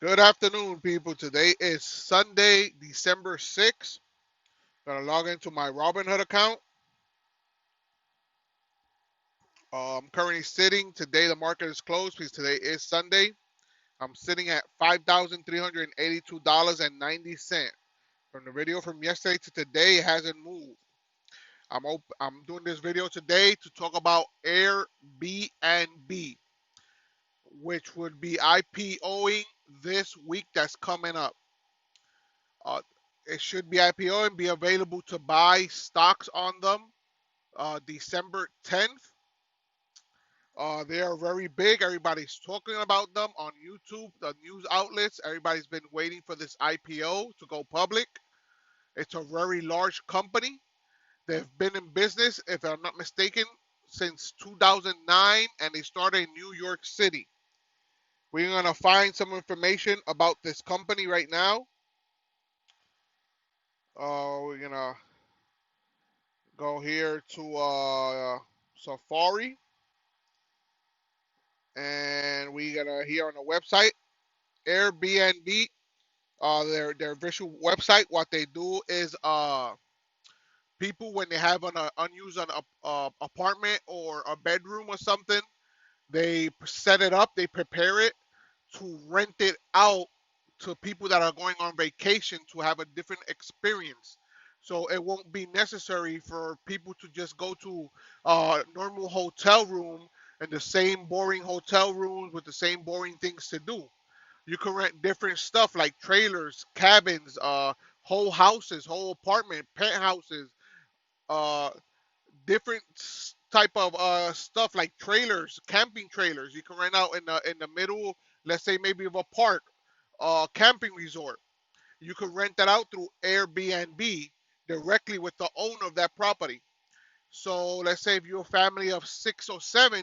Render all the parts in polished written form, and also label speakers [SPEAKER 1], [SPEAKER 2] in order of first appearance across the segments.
[SPEAKER 1] Good afternoon, people. Today is Sunday, December 6th. Gonna log into my Robinhood account. I'm currently sitting. Today the market is closed because today is Sunday. I'm sitting at $5,382.90. From the video from yesterday to today, it hasn't moved. I'm doing this video today to talk about Airbnb, which would be IPOing this week that's coming up. Uh, it should be IPO and be available to buy stocks on them December 10th. They are very big. Everybody's talking about them on YouTube, the news outlets. Everybody's been waiting for this IPO to go public. It's a very large company. They've been in business, if I'm not mistaken, since 2009, and they started in New York City. We're going to find some information about this company right now. We're going to go here to Safari, and we gonna here on the website Airbnb. Their visual website. What they do is people when they have an unused apartment or a bedroom or something, they set it up, they prepare it to rent it out to people that are going on vacation to have a different experience. So it won't be necessary for people to just go to a normal hotel room and the same boring hotel rooms with the same boring things to do. You can rent different stuff like trailers, cabins, whole houses, whole apartment, penthouses, uh, different type of stuff like trailers, camping trailers. You can rent out in the middle, let's say maybe of a park, camping resort. You could rent that out through Airbnb directly with the owner of that property. So let's say if you're a family of 6 or 7,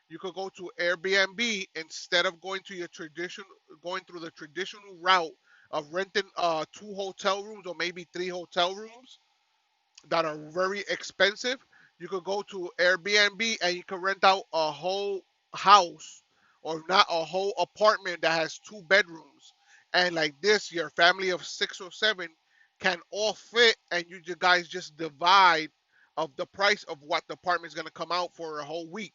[SPEAKER 1] you could go to Airbnb instead of going through the traditional route of renting 2 hotel rooms or maybe 3 hotel rooms that are very expensive. You could go to Airbnb and you can rent out a whole house or not a whole apartment that has 2 bedrooms. And like this, your family of 6 or 7 can all fit, and you guys just divide of the price of what the apartment is going to come out for a whole week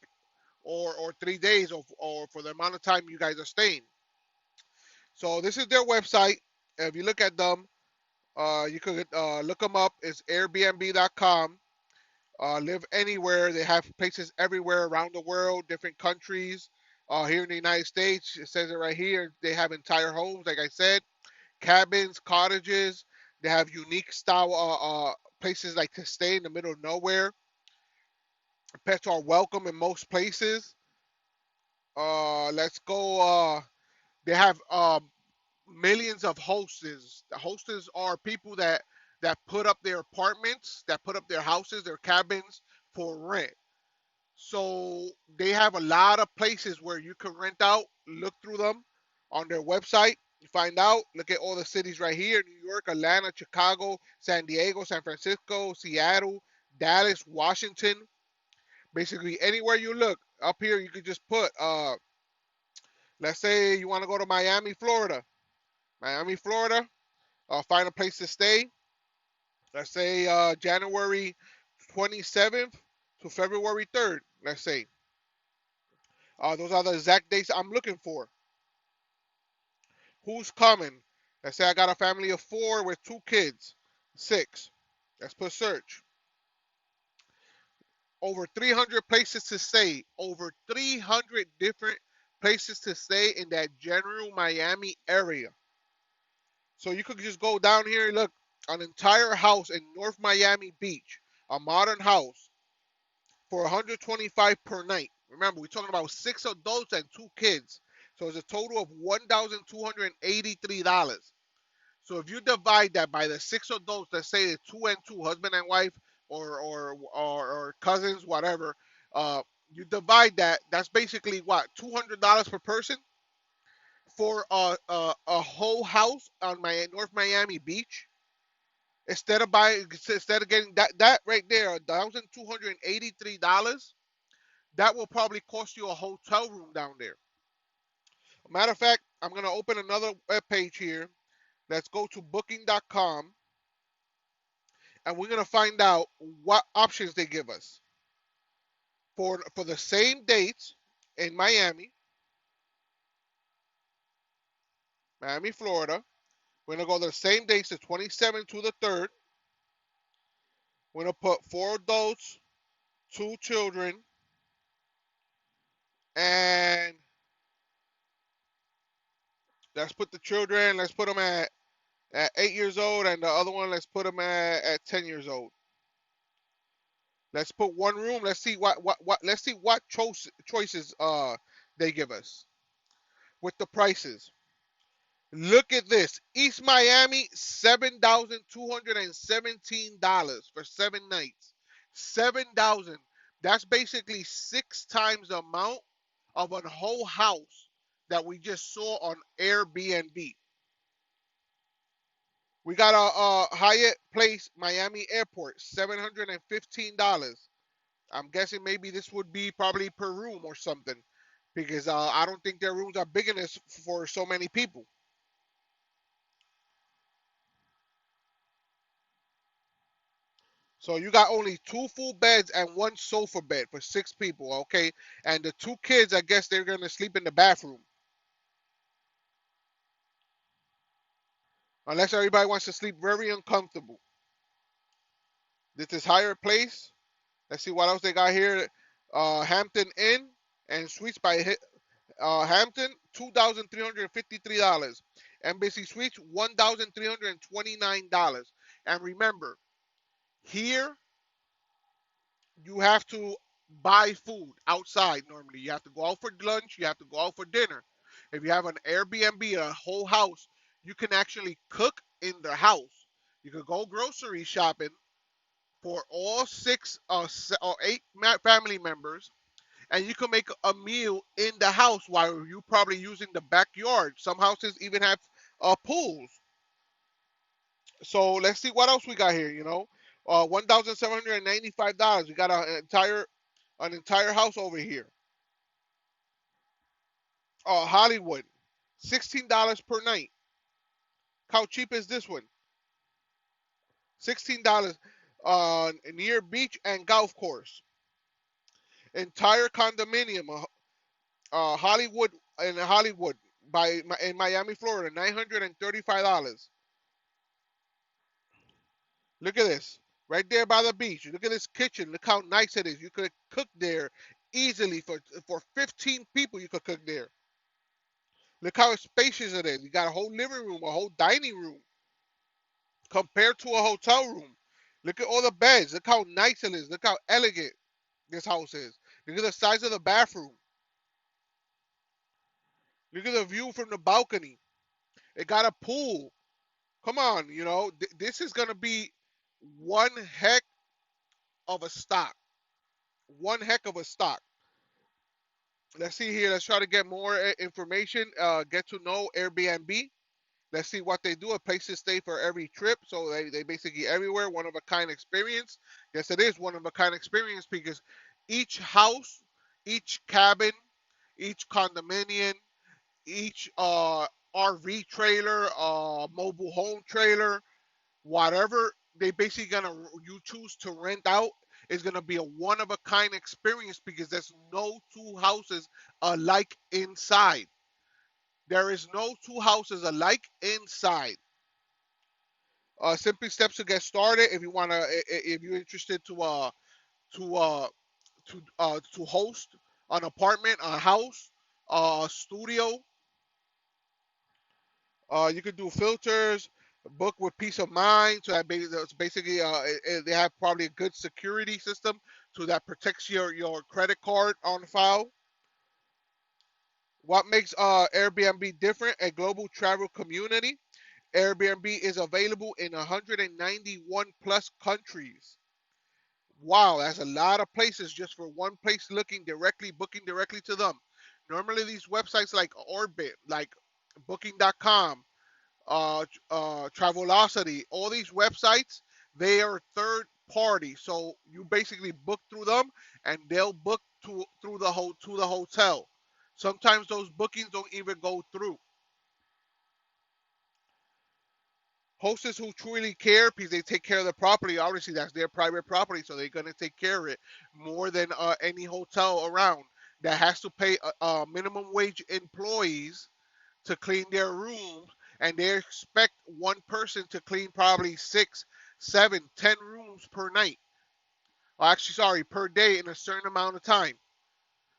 [SPEAKER 1] or 3 days or for the amount of time you guys are staying. So this is their website. If you look at them, you could look them up. It's Airbnb.com. Live anywhere. They have places everywhere around the world, different countries. Here in the United States, it says it right here. They have entire homes, like I said, cabins, cottages. They have unique style places like to stay in the middle of nowhere. Pets are welcome in most places. Let's go. They have millions of hosts. The hosts are people that put up their apartments, that put up their houses, their cabins for rent. So they have a lot of places where you can rent out. Look through them on their website. You find out. Look at all the cities right here: New York, Atlanta, Chicago, San Diego, San Francisco, Seattle, Dallas, Washington. Basically, anywhere you look up here, you could just put. Let's say you want to go to Miami, Florida. Miami, Florida. Find a place to stay. Let's say January 27th to February 3rd. Let's say. Those are the exact dates I'm looking for. Who's coming? Let's say I got a family of 4 with 2 kids. 6. Let's put search. Over 300 places to stay. Over 300 different places to stay in that general Miami area. So you could just go down here and look, an entire house in North Miami Beach, a modern house for 125 per night. Remember, we're talking about 6 adults and 2 kids. So it's a total of $1,283. So if you divide that by the 6 adults, let's say it's 2 and 2, husband and wife, or cousins, whatever, you divide that. That's basically what, $200 per person for a whole house on my North Miami Beach. Instead of getting that right there, $1,283, that will probably cost you a hotel room down there. Matter of fact, I'm gonna open another web page here. Let's go to booking.com and we're gonna find out what options they give us for the same dates in Miami, Florida. We're gonna go the same dates, the 27th to the 3rd. We're gonna put 4 adults, 2 children, and let's put the children. Let's put them at 8 years old, and the other one let's put them at 10 years old. Let's put one room. Let's see what let's see what choices they give us with the prices. Look at this. East Miami, $7,217 for 7 nights. 7,000. That's basically 6 times the amount of a whole house that we just saw on Airbnb. We got a Hyatt Place Miami Airport, $715. I'm guessing maybe this would be probably per room or something, because I don't think their rooms are big enough for so many people. So you got only 2 full beds and 1 sofa bed for 6 people, okay? And the 2 kids, I guess they're gonna sleep in the bathroom, unless everybody wants to sleep very uncomfortable. This is Higher Place. Let's see what else they got here. Hampton Inn and Suites by Hampton, $2,353. Embassy Suites, $1,329. And remember, here you have to buy food outside normally. You have to go out for lunch, you have to go out for dinner. If you have an Airbnb, a whole house, you can actually cook in the house. You could go grocery shopping for all 6 or 8 family members, and you can make a meal in the house while you probably using the backyard. Some houses even have pools. So let's see what else we got here. $1,795. We got an entire house over here. Hollywood, $16 per night. How cheap is this one? $16 near beach and golf course. Entire condominium, Hollywood in Hollywood in Miami, Florida, $935. Look at this, right there by the beach. Look at this kitchen. Look how nice it is. You could cook there easily for 15 people. You could cook there. Look how spacious it is. You got a whole living room, a whole dining room, compared to a hotel room. Look at all the beds. Look how nice it is. Look how elegant this house is. Look at the size of the bathroom. Look at the view from the balcony. It got a pool. Come on, this is gonna be one heck of a stock. One heck of a stock. Let's see here. Let's try to get more information. Get to know Airbnb. Let's see what they do. A place to stay for every trip. So they basically everywhere. One of a kind experience. Yes, it is one of a kind experience because each house, each cabin, each condominium, each RV trailer, mobile home trailer, whatever they basically gonna you choose to rent out is gonna be a one of a kind experience because there's no 2 houses alike inside. There is no 2 houses alike inside. Simply steps to get started. If you wanna, if you're interested to to host an apartment, a house, a studio, you could do filters, book with peace of mind. So that's basically they have probably a good security system so that protects your credit card on file. What makes Airbnb different? A global travel community. Airbnb is available in 191 plus countries. Wow, that's a lot of places just for one place booking directly to them. Normally, these websites like Orbit, like Booking.com, Travelocity, all these websites, they are third party. So you basically book through them, and they'll book to the hotel. Sometimes those bookings don't even go through. Hosts who truly care because they take care of the property. Obviously, that's their private property, so they're gonna take care of it more than any hotel around that has to pay minimum wage employees to clean their rooms, and they expect one person to clean probably 6, 7, 10 rooms per night. Or actually, sorry, per day in a certain amount of time.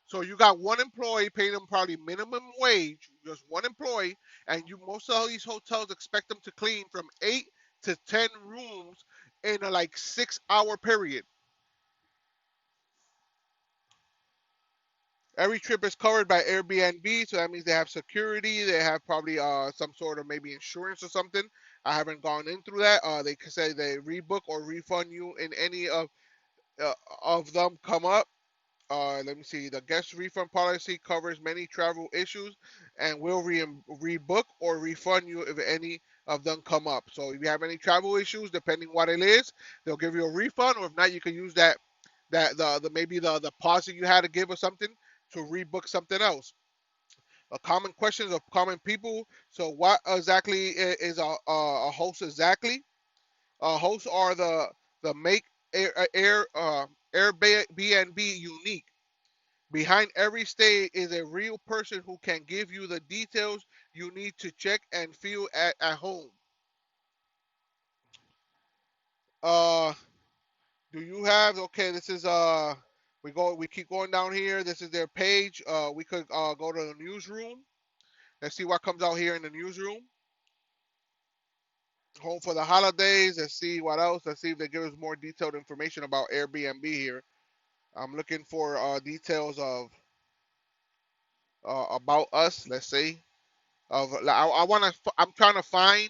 [SPEAKER 1] So you got one employee paying them probably minimum wage, just one employee, and you most of these hotels expect them to clean from 8 to 10 rooms in a like 6 hour period. Every trip is covered by Airbnb, so that means they have security. They have probably some sort of maybe insurance or something. I haven't gone in through that. They can say they rebook or refund you in any uh, of them come up. Let me see. The guest refund policy covers many travel issues and will rebook or refund you if any of them come up. So if you have any travel issues, depending what it is, they'll give you a refund, or if not, you can use that maybe the deposit you had to give or something to rebook something else. A common questions of common people. So what exactly is a host exactly? Hosts are the make Airbnb unique. Behind every stay is a real person who can give you the details you need to check and feel at home. Uh, do you have okay? This is we keep going down here. This is their page. We could go to the newsroom. Let's see what comes out here in the newsroom. Home for the holidays. Let's see what else. Let's see if they give us more detailed information about Airbnb here. I'm looking for details of about us. Let's see. I want to. I'm trying to find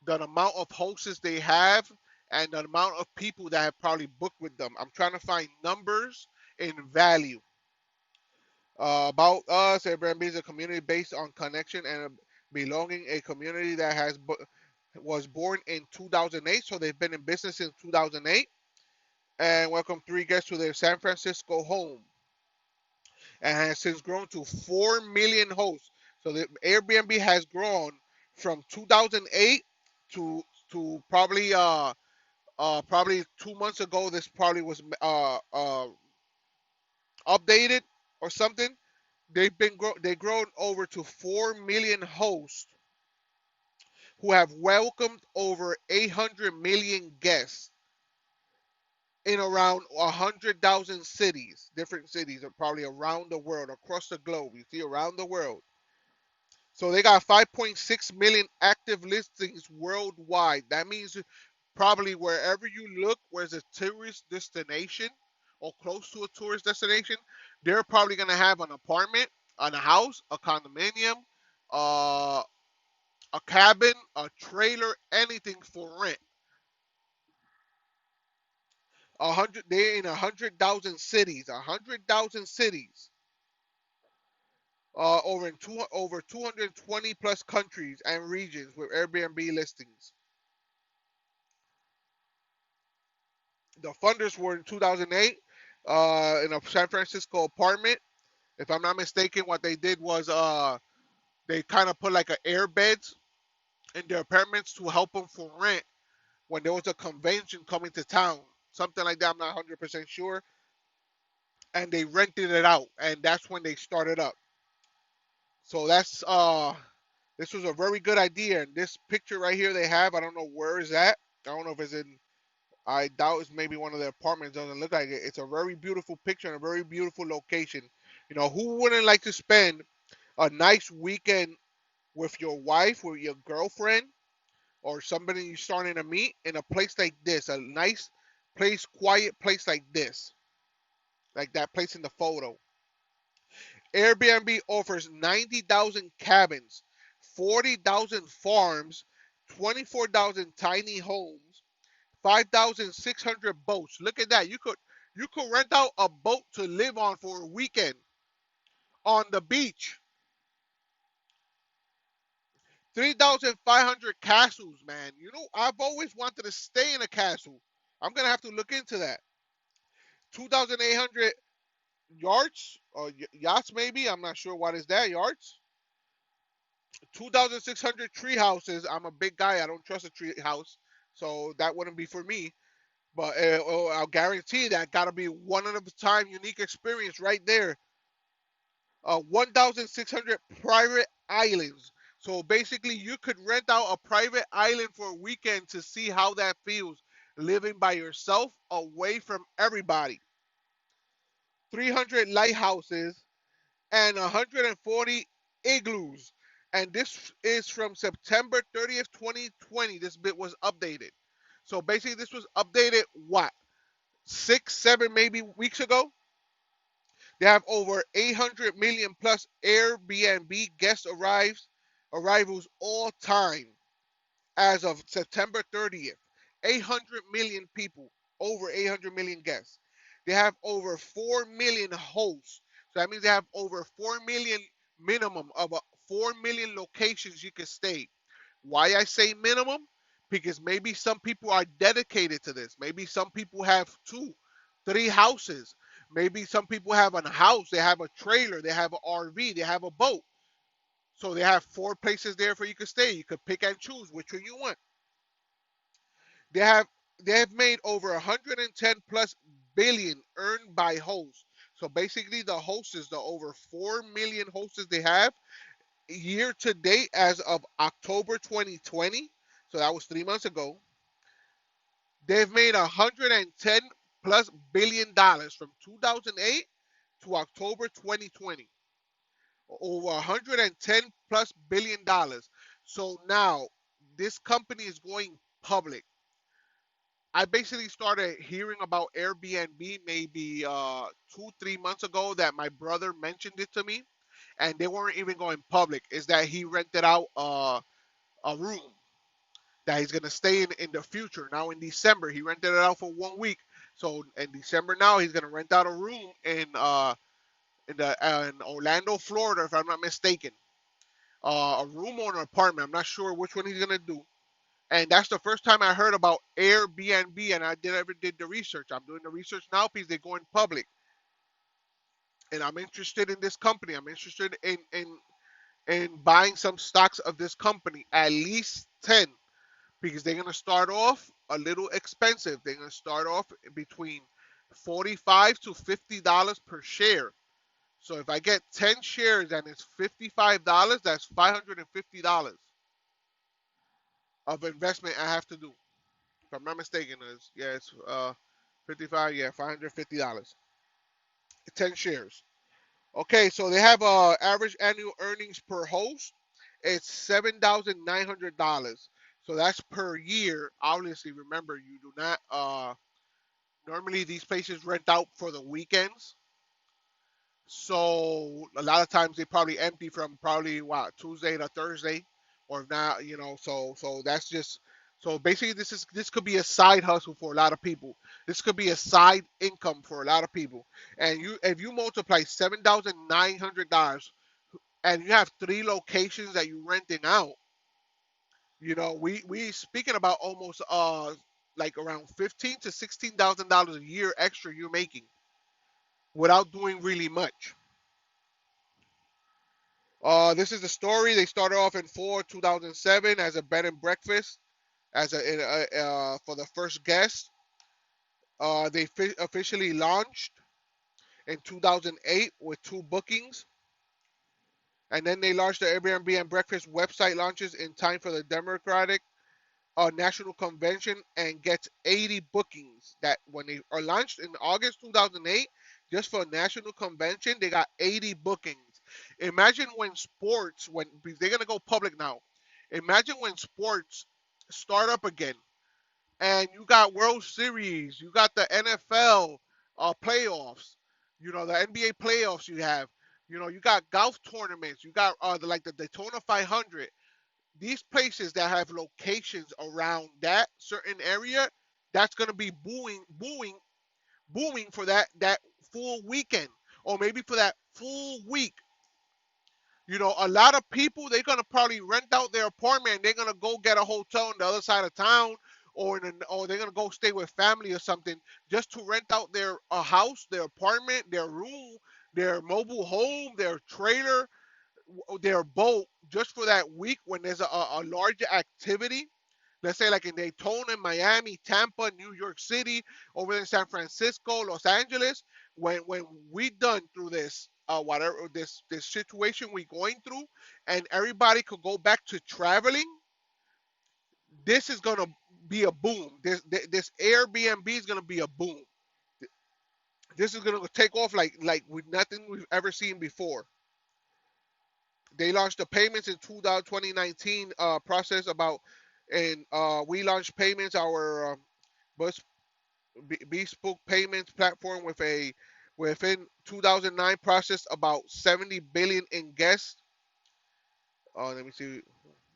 [SPEAKER 1] the amount of hosts they have and the amount of people that have probably booked with them. I'm trying to find numbers in value. About us, Airbnb is a community based on connection and belonging. A community that was born in 2008, so they've been in business since 2008, and welcome three guests to their San Francisco home, and has since grown to 4 million hosts. So the Airbnb has grown from 2008 to probably 2 months ago. This probably was updated or something. They grown over to 4 million hosts who have welcomed over 800 million guests in around 100,000 cities, different cities, probably around the world, across the globe. You see, around the world. So they got 5.6 million active listings worldwide. That means probably wherever you look, where's a tourist destination or close to a tourist destination, they're probably gonna have an apartment, a house, a condominium, uh, a cabin, a trailer, anything for rent. They're in 100,000 cities, over 220 plus countries and regions with Airbnb listings. The funders were in 2008 in a San Francisco apartment. If I'm not mistaken, what they did was they kind of put like a air beds in their apartments to help them for rent when there was a convention coming to town, something like that. I'm not 100% sure, and they rented it out, and that's when they started up. So this was a very good idea. And this picture right here they have, I don't know where is that. I don't know if it's in. I doubt it's maybe one of the apartments. Doesn't look like it. It's a very beautiful picture and a very beautiful location. You know, who wouldn't like to spend a nice weekend with your wife, with your girlfriend, or somebody you're starting to meet in a place like this, a nice place, quiet place like that place in the photo. Airbnb offers 90,000 cabins, 40,000 farms, 24,000 tiny homes, 5,600 boats. Look at that. You could rent out a boat to live on for a weekend on the beach. 3,500 castles, man. You know, I've always wanted to stay in a castle. I'm gonna have to look into that. 2,800 yachts or yachts, maybe. I'm not sure what is that yachts. 2,600 tree houses. I'm a big guy. I don't trust a tree house, so that wouldn't be for me. But I'll guarantee that gotta be one of a time unique experience right there. 1,600 private islands. So basically, you could rent out a private island for a weekend to see how that feels living by yourself away from everybody. 300 lighthouses and 140 igloos. And this is from September 30th, 2020. This bit was updated. So basically, this was updated what? 6, 7 maybe weeks ago. They have over 800 million plus Airbnb guest arrivals all time as of September 30th. 800 million people, over 800 million guests. They have over 4 million hosts. So that means they have over 4 million minimum of 4 million locations you can stay. Why I say minimum? Because maybe some people are dedicated to this. Maybe some people have 2, 3 houses. Maybe some people have a house, they have a trailer, they have an RV, they have a boat. So they have 4 places there for you to stay. You could pick and choose which one you want. They have they have made over 110 plus billion earned by hosts. So basically, the hosts, the over 4 million hosts they have year to date as of October 2020. So that was 3 months ago. They've made 110 plus billion dollars from 2008 to October 2020. Over 110 plus billion dollars. So now this company is going public. I basically started hearing about Airbnb maybe 2, 3 months ago that my brother mentioned it to me, and they weren't even going public. Is that he rented out a room that he's gonna stay in the future. Now in December, he rented it out for 1 week. So in December now, he's gonna rent out a room in Orlando, Florida, if I'm not mistaken. A room or an apartment. I'm not sure which one he's gonna do. And that's the first time I heard about Airbnb, and I ever did the research. I'm doing the research now because they're going public, and I'm interested in this company. I'm interested in buying some stocks of this company, at least 10, because they're gonna start off a little expensive. They're gonna start off between $45 to $50 per share. So if I get 10 shares and it's $55, that's $550 of investment I have to do. If I'm not mistaken, it's 55, yeah, $550. 10 shares. Okay, so they have average annual earnings per host. It's $7,900. So that's per year. Obviously, remember you do not normally these places rent out for the weekends. So a lot of times they probably empty from probably what Tuesday to Thursday, or not, So that's just so basically this could be a side hustle for a lot of people. This could be a side income for a lot of people. And you if you multiply $7,900 and you have 3 locations that you're renting out, we speaking about almost like around $15,000 to $16,000 a year extra you're making without doing really much. This is the story. They started off in fall 2007 as a bed and breakfast, for the first guest. They officially launched in 2008 with 2 bookings, and then they launched the Airbnb and breakfast website launches in time for the Democratic national convention and gets 80 bookings. That when they are launched in August 2008, just for a national convention, they got 80 bookings. Imagine when sports, when because they're gonna go public now. Imagine when sports start up again, and you got World Series, you got the NFL playoffs, the NBA playoffs. You got golf tournaments, you got like the Daytona 500. These places that have locations around that certain area, that's gonna be booming for that full weekend, or maybe for that full week. A lot of people they're gonna probably rent out their apartment and they're gonna go get a hotel on the other side of town, or they're gonna go stay with family or something just to rent out their house, their apartment, their room, their mobile home, their trailer, their boat just for that week when there's a large activity. Let's say like in Daytona, Miami, Tampa, New York City, over in San Francisco, Los Angeles. When we done through this, whatever this situation we going through, and everybody could go back to traveling, this is gonna be a boom. This Airbnb is gonna be a boom. This is gonna take off like with nothing we've ever seen before. They launched the payments in 2019 process about, and we launched payments our bespoke payments platform with a within 2009 processed about 70 billion in guests. Let me see,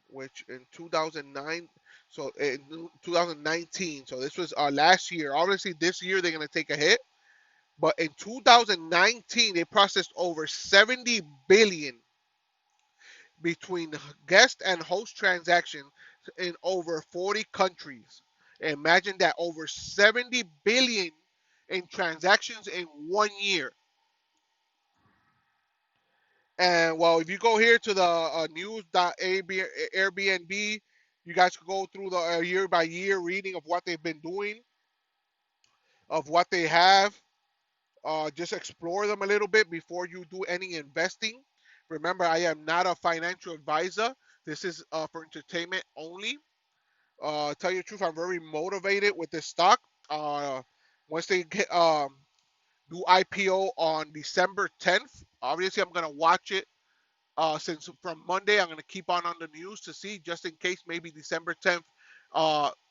[SPEAKER 1] which in 2009, so in 2019, so this was last year. Obviously this year they're gonna take a hit, but in 2019 they processed over 70 billion between guest and host transactions in over 40 countries. Imagine that, over 70 billion in transactions in 1 year. And well, if you go here to the news.airbnb, you guys can go through the year by year reading of what they've been doing, of what they have. Just explore them a little bit before you do any investing. Remember, I am not a financial advisor. This is for entertainment only. Tell you the truth, I'm very motivated with this stock. Uh, Once they do IPO on December 10th, obviously I'm gonna watch it. Since from Monday, I'm gonna keep on the news to see, just in case maybe December 10th,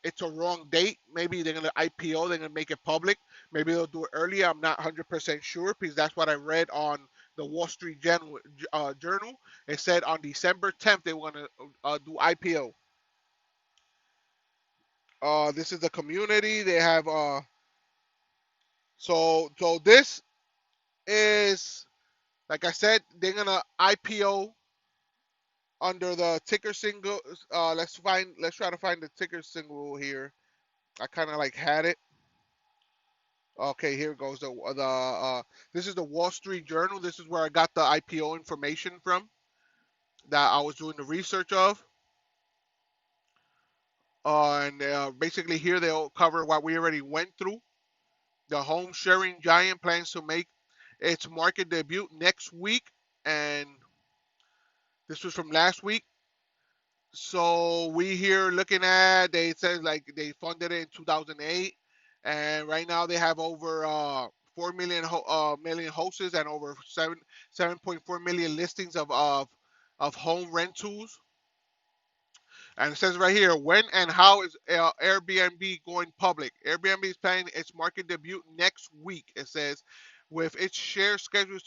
[SPEAKER 1] it's a wrong date. Maybe they're gonna IPO, they're gonna make it public. Maybe they'll do it earlier. I'm not 100% sure because that's what I read on the Wall Street Journal. It said on December 10th they were gonna do IPO. This is the community. They have so this is, like I said, they're gonna IPO under the ticker symbol. Let's try to find the ticker symbol here. I kind of like had it. Okay, here goes the this is the Wall Street Journal. This is where I got the IPO information from that I was doing the research of. And basically here they'll cover what we already went through. The home sharing giant plans to make its market debut next week, and this was from last week. So we here looking at, they said like they funded it in 2008, and right now they have over 4 million million hosts and over 7.4 million listings of home rentals. And it says right here, when and how is Airbnb going public? Airbnb is planning its market debut next week. It says, with its share scheduled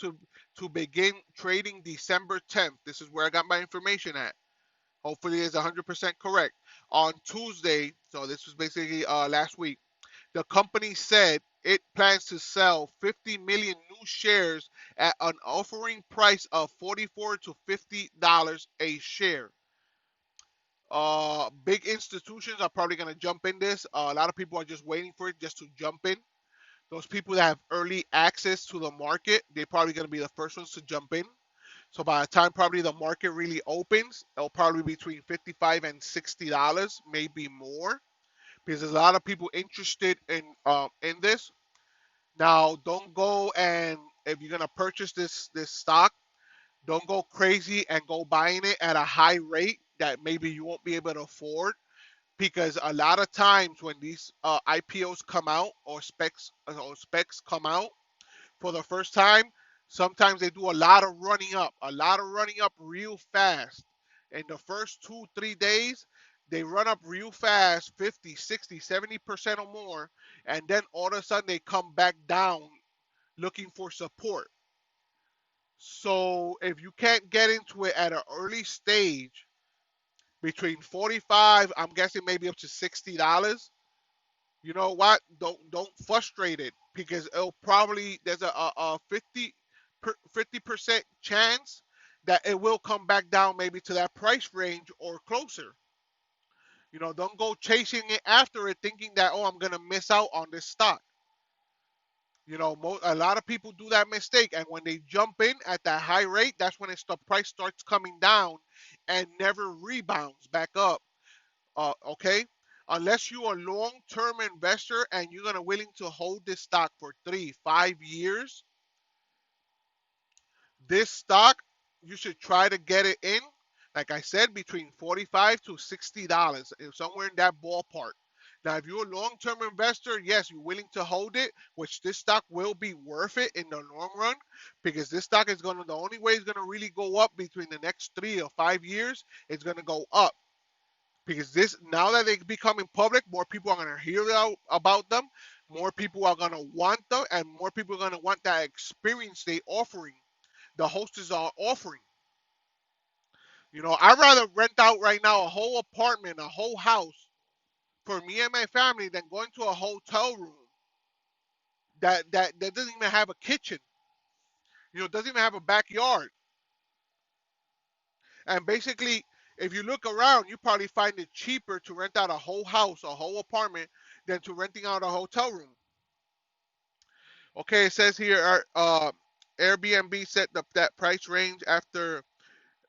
[SPEAKER 1] to begin trading December 10th. This is where I got my information at. Hopefully it's 100% correct. On Tuesday, so this was basically last week, the company said it plans to sell 50 million new shares at an offering price of $44 to $50 a share. Big institutions are probably going to jump in this. A lot of people are just waiting for it just to jump in. Those people that have early access to the market, they're probably going to be the first ones to jump in. So by the time probably the market really opens, it'll probably be between $55 and $60, maybe more, because there's a lot of people interested in this. Now, don't go, and if you're gonna purchase this stock, don't go crazy and go buying it at a high rate that maybe you won't be able to afford, because a lot of times when these IPOs come out, or specs come out for the first time, sometimes they do a lot of running up real fast. In the first 2, 3 days, they run up real fast, 50, 60, 70% or more, and then all of a sudden they come back down looking for support. So if you can't get into it at an early stage, between 45, I'm guessing maybe up to $60, you know what? Don't frustrate it, because it'll probably, there's a 50% chance that it will come back down maybe to that price range or closer. Don't go chasing it after it thinking that, oh, I'm gonna miss out on this stock. A lot of people do that mistake, and when they jump in at that high rate, that's when the price starts coming down and never rebounds back up. Okay, unless you're a long-term investor and you're gonna willing to hold this stock for 3, 5 years, this stock you should try to get it in. Like I said, between $45 to $60, somewhere in that ballpark. Now, if you're a long-term investor, yes, you're willing to hold it, which this stock will be worth it in the long run, because this stock is the only way it's gonna really go up between the next 3 or 5 years, it's gonna go up. Because this, now that they becoming public, more people are gonna hear about them, more people are gonna want them, and more people are gonna want that experience they offering, the hosts are offering. I'd rather rent out right now a whole apartment, a whole house for me and my family than going to a hotel room that doesn't even have a kitchen, doesn't even have a backyard. And basically, if you look around, you probably find it cheaper to rent out a whole house, a whole apartment, than to renting out a hotel room. Okay, it says here, Airbnb set that price range after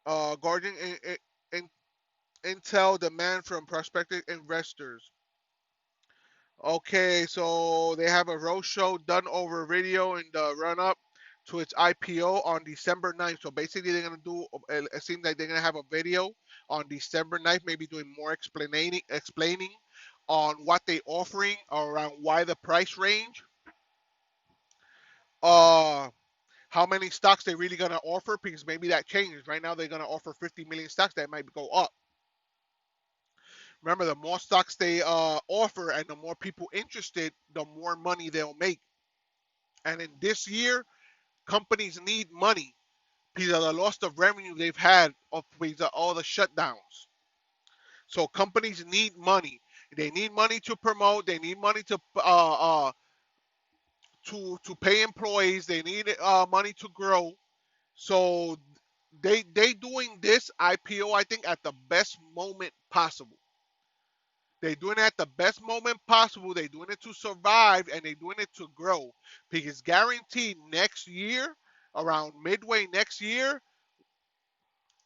[SPEAKER 1] guarding in intel demand from prospective investors. Okay, so they have a roadshow done over video in the run up to its IPO on December 9th. So basically, they're gonna do. It seems like they're gonna have a video on December 9th, maybe doing more explaining on what they offering around why the price range. Uh, how many stocks they really gonna offer, because maybe that changes. Right now, they're gonna offer 50 million stocks. That might go up. Remember, the more stocks they offer and the more people interested, the more money they'll make. And in this year, companies need money because of the loss of revenue they've had because of all the shutdowns. So companies need money. They need money to promote. They need money to pay employees. They need money to grow. So they doing this IPO, I think, at the best moment possible. They're doing it at the best moment possible. They're doing it to survive, and they're doing it to grow. Because guaranteed next year, around midway next year,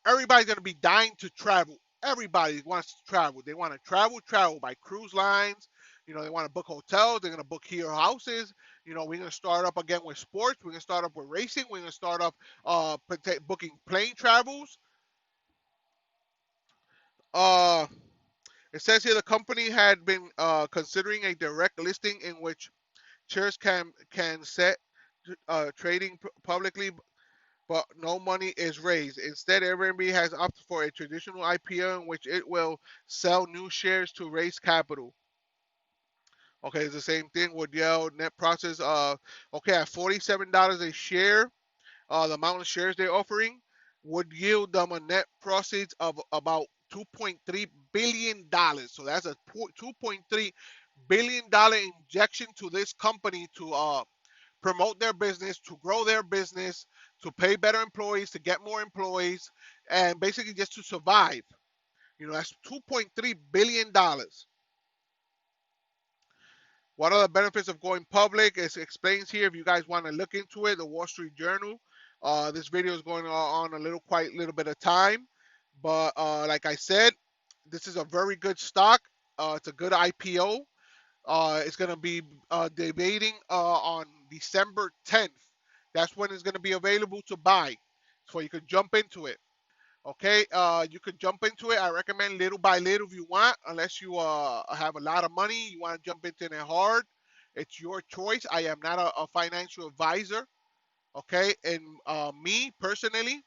[SPEAKER 1] everybody's gonna be dying to travel. Everybody wants to travel. They want to travel by cruise lines. They want to book hotels. They're gonna book here houses. We're gonna start up again with sports. We're gonna start up with racing. We're gonna start up booking plane travels. Uh, it says here the company had been considering a direct listing in which shares can set trading publicly, but no money is raised. Instead, Airbnb has opted for a traditional IPO in which it will sell new shares to raise capital. Okay, it's the same thing with Yale net process. Okay, at $47 a share, the amount of shares they're offering would yield them a net proceeds of about $2.3 billion. So that's a $2.3 billion injection to this company to promote their business, to grow their business, to pay better employees, to get more employees, and basically just to survive. That's $2.3 billion. What are the benefits of going public? It explains here. If you guys want to look into it, the Wall Street Journal. This video is going on a little bit of time, but like I said, this is a very good stock. It's a good IPO. It's going to be debating on December 10th. That's when it's going to be available to buy. So you can jump into it. Okay, you can jump into it. I recommend little by little if you want, unless you have a lot of money, you want to jump into it hard. It's your choice. I am not a financial advisor. Okay, and me personally,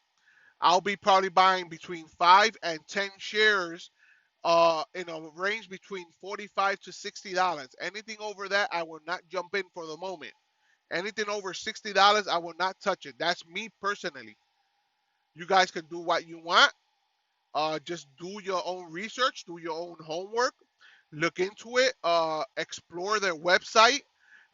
[SPEAKER 1] I'll be probably buying between 5 and 10 shares in a range between $45 to $60. Anything over that, I will not jump in for the moment. Anything over $60, I will not touch it. That's me personally. You guys can do what you want. Just do your own research, do your own homework, look into it, explore their website,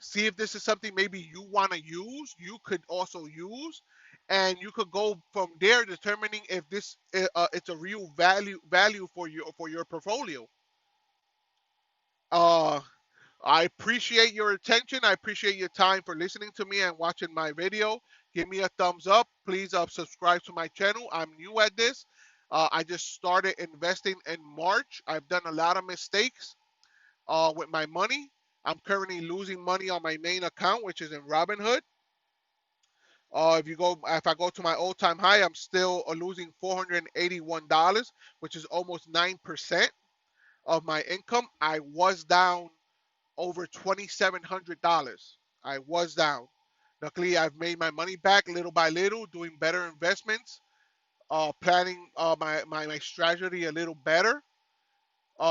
[SPEAKER 1] see if this is something maybe you want to use, you could also use, and you could go from there determining if this it's a real value for your portfolio. Uh, I appreciate your attention. I appreciate your time for listening to me and watching my video. Give me a thumbs up. Please subscribe to my channel. I'm new at this. I just started investing in March. I've done a lot of mistakes with my money. I'm currently losing money on my main account, which is in Robinhood. If I go to my all-time high, I'm still losing $481, which is almost 9% of my income. I was down over $2,700. I was down. Luckily, I've made my money back little by little, doing better investments, planning my strategy a little better,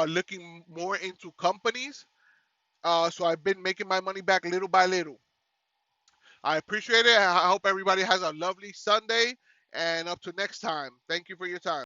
[SPEAKER 1] looking more into companies. So I've been making my money back little by little. I appreciate it. I hope everybody has a lovely Sunday. And up to next time. Thank you for your time.